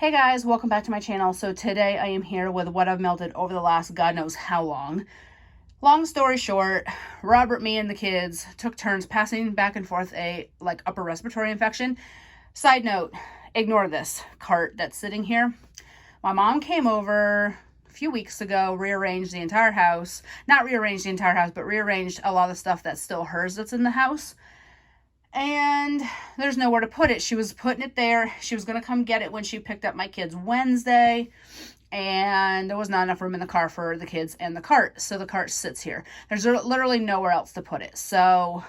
Hey guys, welcome back to my channel. So today I am here with what I've melted over the last God knows how long. Long story short, Robert, me, and the kids took turns passing back and forth a upper respiratory infection. Side note, ignore this cart that's sitting here. My mom came over a few weeks ago, rearranged the entire house. Not rearranged the entire house, but rearranged a lot of stuff that's still hers that's in the house. And there's nowhere to put it. She was putting it there. She was going to come get it when she picked up my kids Wednesday. And there was not enough room in the car for the kids and the cart. So the cart sits here. There's literally nowhere else to put it. So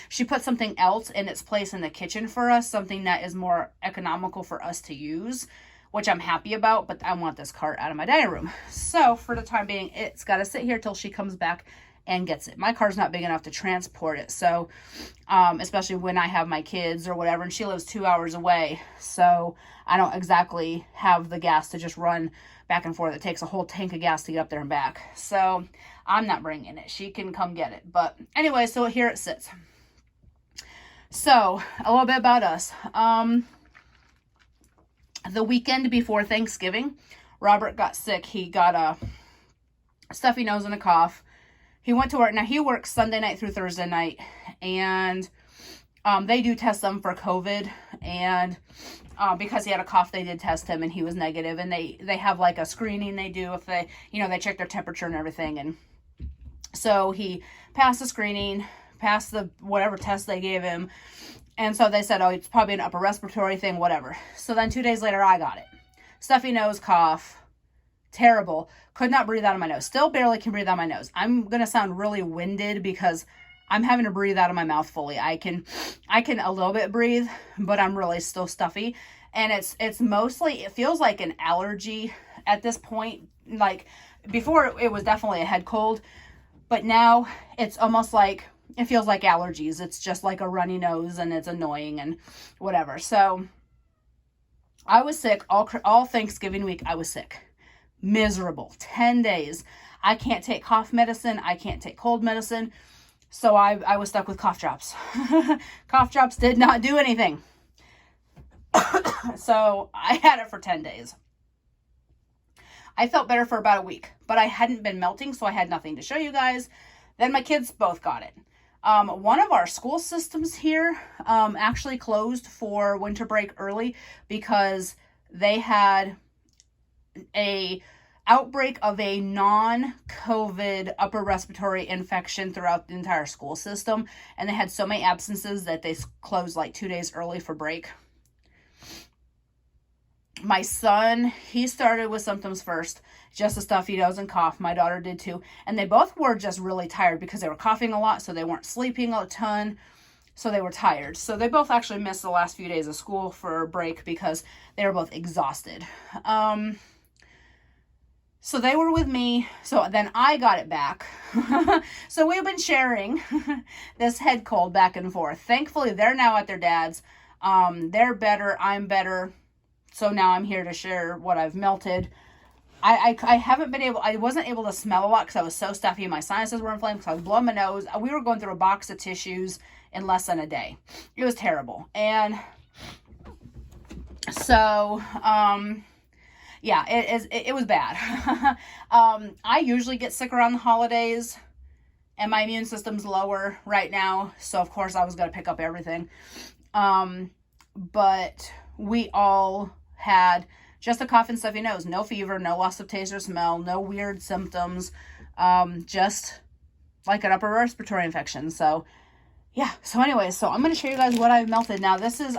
she put something else in its place in the kitchen for us. Something that is more economical for us to use, which I'm happy about. But I want this cart out of my dining room. So for the time being, it's got to sit here till she comes back and gets it. My car's not big enough to transport it. So, especially when I have my kids or whatever, and she lives 2 hours away. So I don't exactly have the gas to just run back and forth. It takes a whole tank of gas to get up there and back. So I'm not bringing it. She can come get it. But anyway, so here it sits. So a little bit about us. The weekend before Thanksgiving, Robert got sick. He got a stuffy nose and a cough. He went to work. Now, he works Sunday night through Thursday night, and they do test them for COVID, and because he had a cough, they did test him, and he was negative, and they have like a screening they do if they, they check their temperature and everything, and so he passed the screening, passed the whatever test they gave him, and so they said, oh, it's probably an upper respiratory thing, whatever. So then 2 days later, I got it. Stuffy nose, cough. Terrible. Could not breathe out of my nose. Still barely can breathe out of my nose. I'm going to sound really winded because I'm having to breathe out of my mouth fully. I can a little bit breathe, but I'm really still stuffy. And it's mostly, it feels like an allergy at this point. Like before it was definitely a head cold, but now it's almost like, it feels like allergies. It's just like a runny nose and it's annoying and whatever. So I was sick all Thanksgiving week. I was sick. Miserable. 10 days. I can't take cough medicine. I can't take cold medicine. So I was stuck with cough drops. Cough drops did not do anything. So I had it for 10 days. I felt better for about a week, but I hadn't been melting, so I had nothing to show you guys. Then my kids both got it. One of our school systems here actually closed for winter break early because they had a outbreak of a non-COVID upper respiratory infection throughout the entire school system, and they had so many absences that they closed like 2 days early for break. My son, he started with symptoms first, just a stuffy nose and cough. My daughter did too, and they both were just really tired because they were coughing a lot, so they weren't sleeping a ton, so they were tired. So they both actually missed the last few days of school for break because they were both exhausted. So they were with me. So then I got it back. So we've been sharing this head cold back and forth. Thankfully, they're now at their dad's. They're better. I'm better. So now I'm here to share what I've melted. I wasn't able to smell a lot because I was so stuffy. My sinuses were inflamed because I was blowing my nose. We were going through a box of tissues in less than a day. It was terrible. And so, yeah, it was bad. I usually get sick around the holidays, and my immune system's lower right now. So, of course, I was going to pick up everything. But we all had just a cough and stuffy nose. No fever, no loss of taste or smell, no weird symptoms. Just like an upper respiratory infection. So, yeah. So anyway, so I'm going to show you guys what I've melted. Now, this is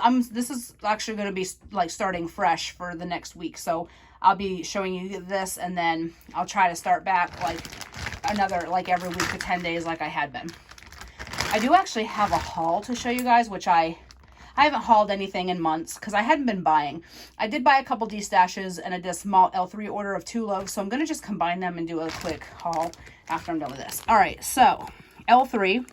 actually going to be like starting fresh for the next week. So I'll be showing you this, and then I'll try to start back like every week for 10 days like I had been. I do actually have a haul to show you guys, which I haven't hauled anything in months because I hadn't been buying. I did buy a couple D-stashes and a small L3 order of 2 loaves, so I'm going to just combine them and do a quick haul after I'm done with this. All right, so L3,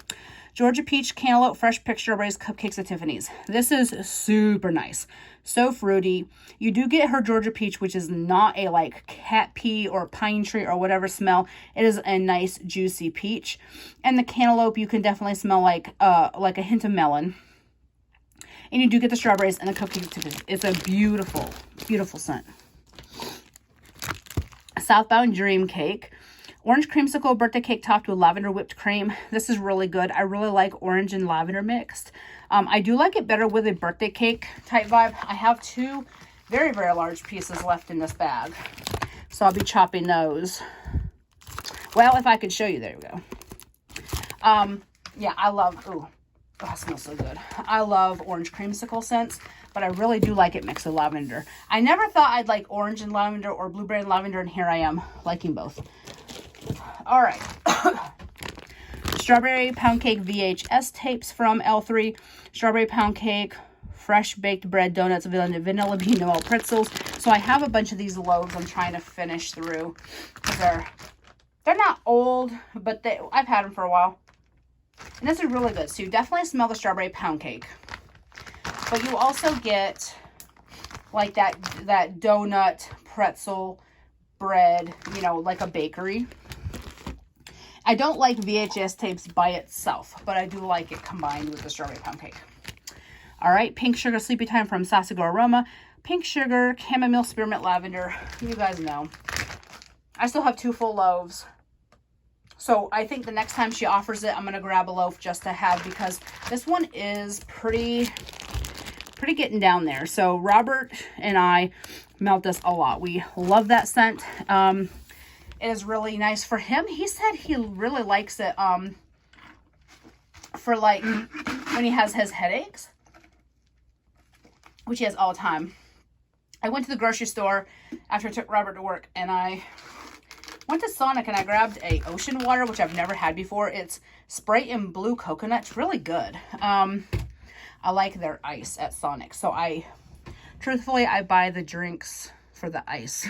Georgia Peach Cantaloupe Fresh Picture Raised Cupcakes at Tiffany's. This is super nice. So fruity. You do get her Georgia Peach, which is not a like cat pea or pine tree or whatever smell. It is a nice juicy peach. And the cantaloupe, you can definitely smell like a hint of melon. And you do get the strawberries and the cupcake too. It's a beautiful, Beautiful scent. Southbound Dream Cake. Orange creamsicle birthday cake topped with lavender whipped cream. This is really good. I really like orange and lavender mixed. I do like it better with a birthday cake type vibe. I have 2 very, very large pieces left in this bag. So I'll be chopping those. Well, if I could show you, there we go. Yeah, I love, ooh, that smells so good. I love orange creamsicle scents, but I really do like it mixed with lavender. I never thought I'd like orange and lavender or blueberry and lavender, and here I am liking both. All right. Strawberry pound cake VHS tapes from L3. Strawberry pound cake, fresh baked bread, donuts, vanilla bean, Noel pretzels. So I have a bunch of these loaves I'm trying to finish through. They're not old, but I've had them for a while. And this is really good. So you definitely smell the strawberry pound cake. But you also get like that donut pretzel bread, you know, like a bakery. I don't like VHS tapes by itself, but I do like it combined with the strawberry pound cake. All right, pink sugar sleepy time from Sassigo Aroma. Pink sugar, chamomile, spearmint, lavender. You guys know. I still have 2 full loaves. So I think the next time she offers it, I'm going to grab a loaf just to have, because this one is pretty getting down there. So Robert and I melt this a lot. We love that scent. It is really nice for him. He said he really likes it for like when he has his headaches, which he has all the time. I went to the grocery store after I took Robert to work, and I went to Sonic and I grabbed a ocean water, which I've never had before. It's Sprite and blue coconut. It's really good. I like their ice at Sonic. So truthfully, I buy the drinks for the ice.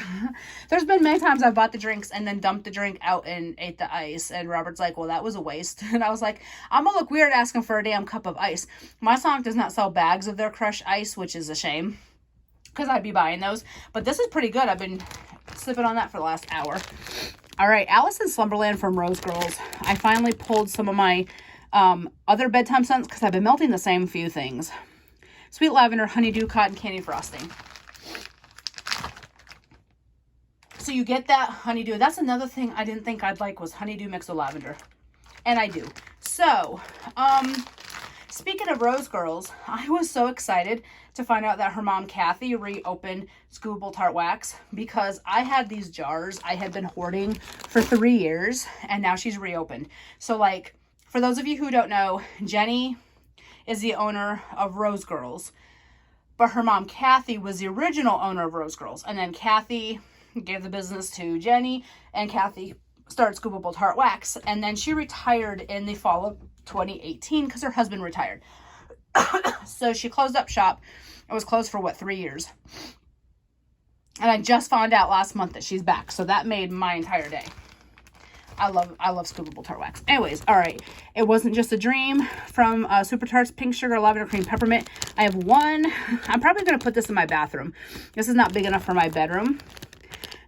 There's been many times I've bought the drinks and then dumped the drink out and ate the ice, and Robert's like, well, that was a waste. And I was like, I'm gonna look weird asking for a damn cup of ice. My Sonic does not sell bags of their crushed ice, which is a shame, because I'd be buying those. But this is pretty good. I've been sipping on that for the last hour. All right, Alice in Slumberland from Rose Girls. I finally pulled some of my other bedtime scents because I've been melting the same few things. Sweet lavender, honeydew, cotton candy frosting. So you get that honeydew. That's another thing I didn't think I'd like, was honeydew mixed with lavender. And I do. So, speaking of Rose Girls, I was so excited to find out that her mom, Kathy, reopened Scoopable Tart Wax, because I had these jars I had been hoarding for 3 years, and now she's reopened. So, like, for those of you who don't know, Jenny is the owner of Rose Girls, but her mom, Kathy, was the original owner of Rose Girls. And then Kathy gave the business to Jenny, and Kathy started Scoopable Tart Wax. And then she retired in the fall of 2018 because her husband retired. So she closed up shop. It was closed for, what, 3 years. And I just found out last month that she's back. So that made my entire day. I love Scoopable Tart Wax. Anyways, all right. It wasn't just a dream from Super Tarts, pink sugar, lavender cream, peppermint. I have one. I'm probably going to put this in my bathroom. This is not big enough for my bedroom.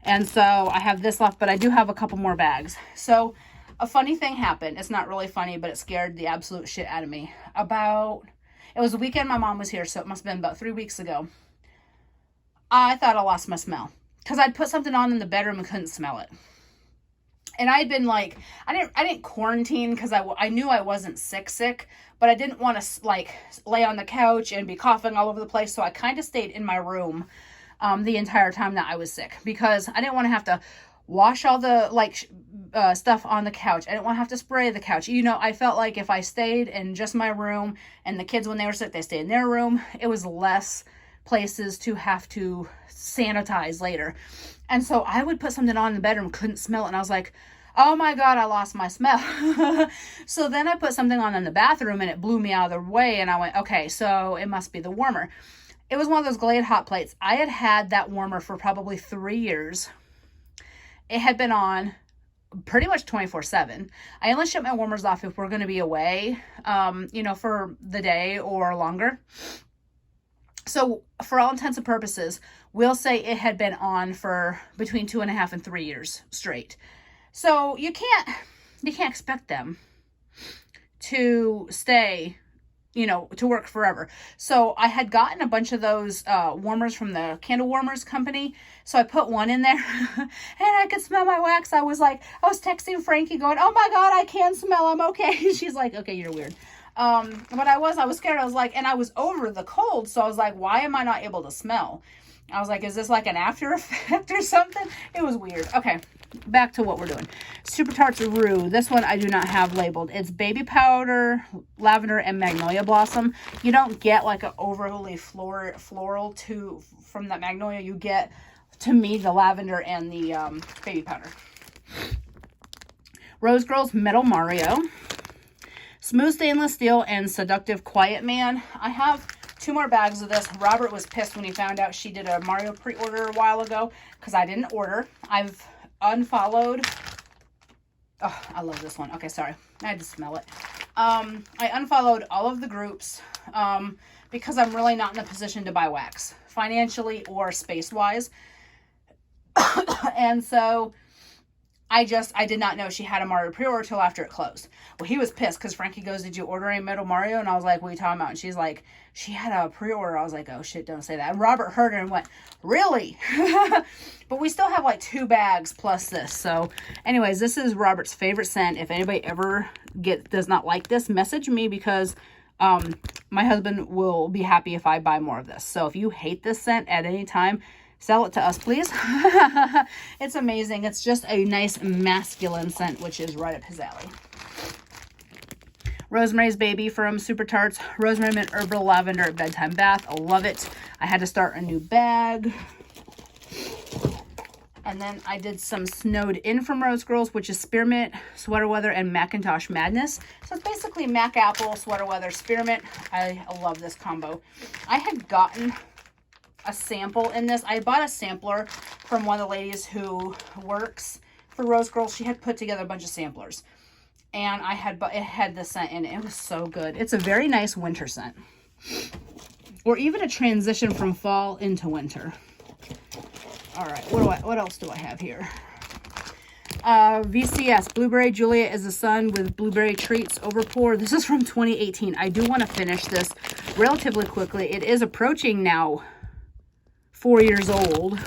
And so I have this left, but I do have a couple more bags. So a funny thing happened. It's not really funny, but it scared the absolute shit out of me. It was the weekend my mom was here, so it must have been about 3 weeks ago. I thought I lost my smell because I'd put something on in the bedroom and couldn't smell it. And I'd been like, I didn't quarantine because I knew I wasn't sick, but I didn't want to like lay on the couch and be coughing all over the place. So I kind of stayed in my room the entire time that I was sick, because I didn't want to have to wash all the stuff on the couch. I didn't want to have to spray the couch. You know, I felt like if I stayed in just my room, and the kids, when they were sick, they stayed in their room, it was less places to have to sanitize later. And so I would put something on in the bedroom, couldn't smell it, and I was like, oh my God, I lost my smell. So then I put something on in the bathroom, and it blew me out of the way, and I went, okay, so it must be the warmer. It was one of those Glade hot plates. I had had that warmer for probably 3 years. It had been on pretty much 24/7. I only shut my warmers off if we're going to be away, for the day or longer. So for all intents and purposes, we'll say it had been on for between 2.5 and 3 years straight. So you can't expect them to stay you know, to work forever. So I had gotten a bunch of those warmers from the candle warmers company. So I put one in there and I could smell my wax. I was texting Frankie going, oh my God, I can smell. I'm okay. She's like, okay, you're weird. But I was scared. I was like, and I was over the cold. So I was like, why am I not able to smell? I was like, is this like an after effect or something? It was weird. Okay, back to what we're doing. Super Tarts Rue. This one I do not have labeled. It's baby powder, lavender, and magnolia blossom. You don't get like an overly floral from that magnolia. You get, to me, the lavender and the baby powder. Rose Girls Metal Mario. Smooth Stainless Steel and Seductive Quiet Man. I have 2 more bags of this. Robert was pissed when he found out she did a Mario pre-order a while ago because I didn't order. I've unfollowed. Oh, I love this one. Okay, sorry. I had to smell it. I unfollowed all of the groups because I'm really not in the position to buy wax, financially or space-wise. And so I did not know she had a Mario pre-order till after it closed. Well, he was pissed because Frankie goes, did you order a Metal Mario? And I was like, what are you talking about? And she's like, she had a pre-order. I was like, oh shit, don't say that. And Robert heard her and went, really? But we still have like 2 bags plus this. So anyways, this is Robert's favorite scent. If anybody ever does not like this, message me because my husband will be happy if I buy more of this. So if you hate this scent at any time, sell it to us, please. It's amazing. It's just a nice masculine scent, which is right up his alley. Rosemary's Baby from Super Tarts. Rosemary Mint Herbal Lavender Bedtime Bath. I love it. I had to start a new bag. And then I did some Snowed In from Rose Girls, which is Spearmint, Sweater Weather, and Macintosh Madness. So it's basically Mac Apple, Sweater Weather, Spearmint. I love this combo. I had gotten a sample in this. I bought a sampler from one of the ladies who works for Rose Girls. She had put together a bunch of samplers. And it had this scent in it. It was so good. It's a very nice winter scent. Or even a transition from fall into winter. All right, what else do I have here? VCS, Blueberry Juliet is the Sun with Blueberry Treats Overpour. This is from 2018. I do want to finish this relatively quickly. It is approaching now 4 years old.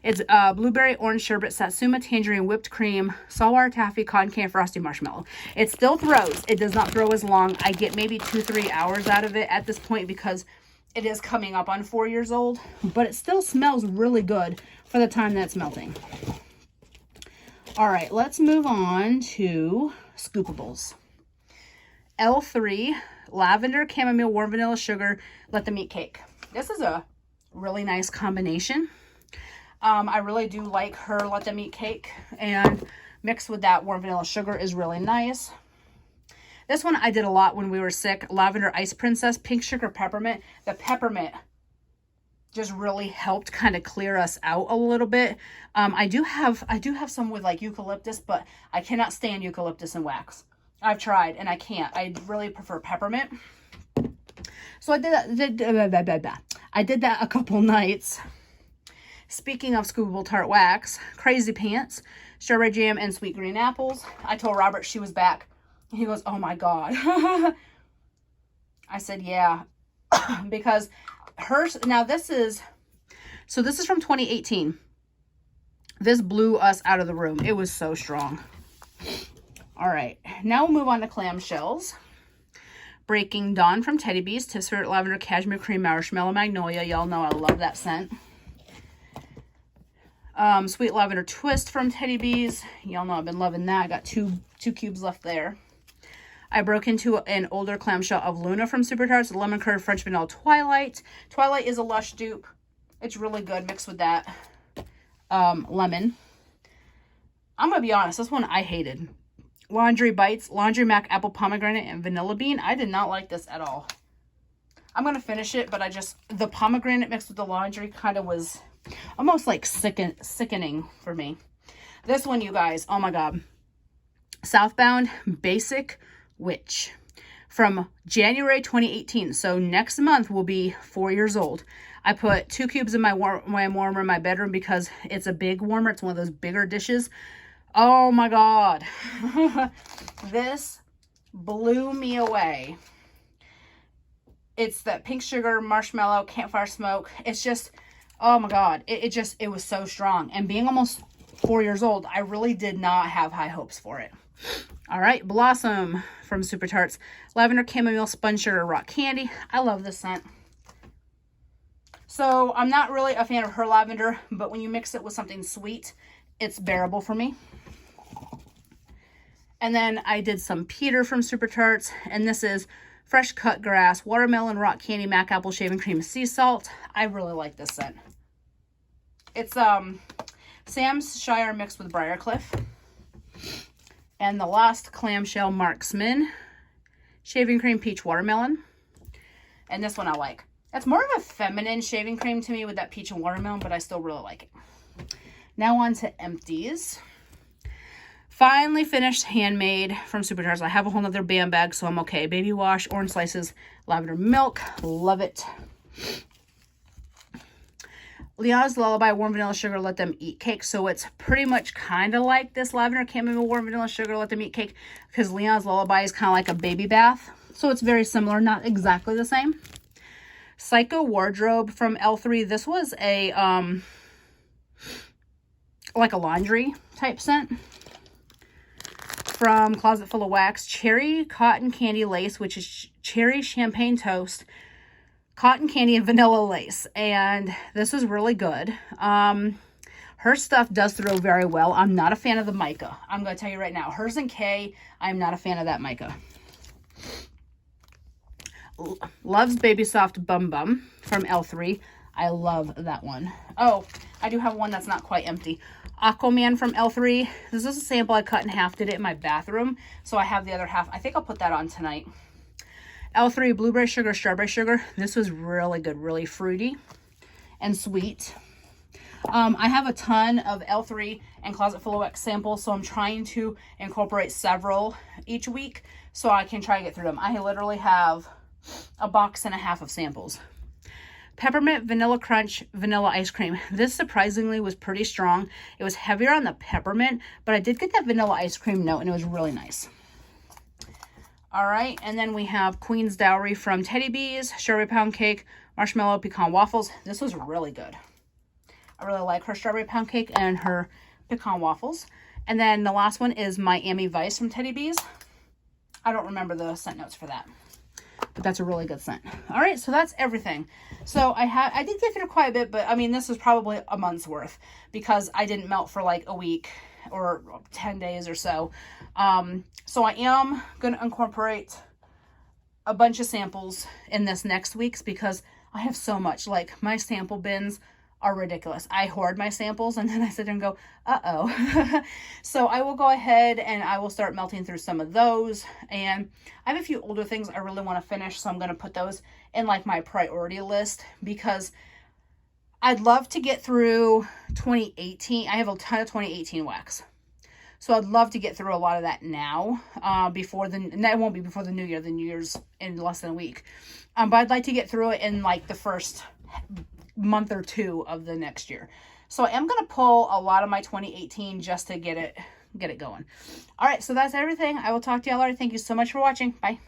It's blueberry orange sherbet, satsuma tangerine whipped cream, saltwater taffy, cotton candy, frosty marshmallow. It still throws. It does not throw as long. I get maybe 2-3 hours out of it at this point because it is coming up on 4 years old, but it still smells really good for the time that it's melting. All right, let's move on to Scoopables. L3 Lavender Chamomile Warm Vanilla Sugar Let Them Eat Cake. This is a really nice combination. I really do like her Let Them Eat Cake, and mixed with that warm vanilla sugar is really nice. This one I did a lot when we were sick. Lavender Ice Princess, Pink Sugar Peppermint. The peppermint just really helped kind of clear us out a little bit. I do have some with like eucalyptus, but I cannot stand eucalyptus and wax. I've tried and I can't. I really prefer peppermint. So I did that a couple nights. Speaking of Scoopable Tart Wax, Crazy Pants, Strawberry Jam, and Sweet Green Apples. I told Robert she was back. He goes, oh my God. I said, yeah. Because hers, now this is from 2018. This blew us out of the room. It was so strong. All right. Now we'll move on to clamshells. Breaking Dawn from Teddy Bees, Tips for Lavender Cashmere Cream Marshmallow Magnolia. Y'all know I love that scent. Sweet Lavender Twist from Teddy Bees. Y'all know I've been loving that. I got two cubes left there. I broke into an older clamshell of Luna from Super Tarts. Lemon Curd French Vanilla Twilight. Twilight is a Lush dupe. It's really good mixed with that lemon. I'm going to be honest. This one I hated. Laundry Bites, Laundry Mac Apple Pomegranate, and Vanilla Bean. I did not like this at all. I'm going to finish it, but the pomegranate mixed with the laundry kind of was almost like sickening for me. This one, you guys, oh my God. Southbound Basic Witch from January 2018. So next month will be 4 years old. I put 2 cubes in my warmer in my bedroom because it's a big warmer. It's one of those bigger dishes. Oh my God. This blew me away. It's that pink sugar, marshmallow, campfire smoke. It's just, oh my God. It was so strong. And being almost 4 years old, I really did not have high hopes for it. All right, Blossom from Super Tarts. Lavender chamomile sponge sugar rock candy. I love this scent. So I'm not really a fan of her lavender, but when you mix it with something sweet, it's bearable for me. And then I did some Peter from Super Tarts, and this is fresh cut grass, watermelon, rock candy, mac apple, shaving cream, sea salt. I really like this scent. It's Sam's Shire mixed with Briarcliff. And the last clamshell Marksman, shaving cream, peach, watermelon. And this one I like. That's more of a feminine shaving cream to me with that peach and watermelon, but I still really like it. Now on to empties. Finally finished Handmade from Super Tarts. I have a whole nother band bag, so I'm okay. Baby wash, orange slices, lavender milk. Love it. Leon's Lullaby, warm vanilla sugar, let them eat cake. So it's pretty much kind of like this lavender chamomile warm vanilla sugar, let them eat cake, because Leon's Lullaby is kind of like a baby bath. So it's very similar, not exactly the same. Psycho Wardrobe from L3. This was a, like a laundry type scent. From Closet Full of Wax, Cherry Cotton Candy Lace, which is cherry champagne toast, cotton candy, and vanilla lace. And this is really good. Her stuff does throw very well. I'm not a fan of the mica. I'm going to tell you right now. Hers and K, I'm not a fan of that mica. Love's Baby Soft Bum Bum from L3. I love that one. Oh, I do have one that's not quite empty. Aquaman from L3. This is a sample I cut in half, did it in my bathroom. So I have the other half. I think I'll put that on tonight. L3 Blueberry Sugar, Strawberry Sugar. This was really good, really fruity and sweet. I have a ton of L3 and Closet Full of Wax samples, so I'm trying to incorporate several each week so I can try to get through them. I literally have a box and a half of samples. Peppermint Vanilla Crunch Vanilla Ice Cream. This surprisingly was pretty strong. It was heavier on the peppermint, but I did get that vanilla ice cream note, and it was really nice. All right, and then we have Queen's Dowry from Teddy Bees, Strawberry Pound Cake, Marshmallow Pecan Waffles. This was really good. I really like her Strawberry Pound Cake and her Pecan Waffles. And then the last one is Miami Vice from Teddy Bees. I don't remember the scent notes for that, but that's a really good scent. All right, so that's everything. So I did get through quite a bit, but I mean, this was probably a month's worth because I didn't melt for like a week or 10 days or so. So I am going to incorporate a bunch of samples in this next week's because I have so much. Like, my sample bins are ridiculous. I hoard my samples and then I sit there and go, uh-oh. So I will go ahead and I will start melting through some of those. And I have a few older things I really want to finish, so I'm going to put those in like my priority list because I'd love to get through 2018. I have a ton of 2018 wax. So I'd love to get through a lot of that now, it won't be before the new year. The new year's in less than a week. But I'd like to get through it in like the first month or two of the next year. So I am going to pull a lot of my 2018 just to get it going. All right, so that's everything. I will talk to y'all later. Thank you so much for watching. Bye.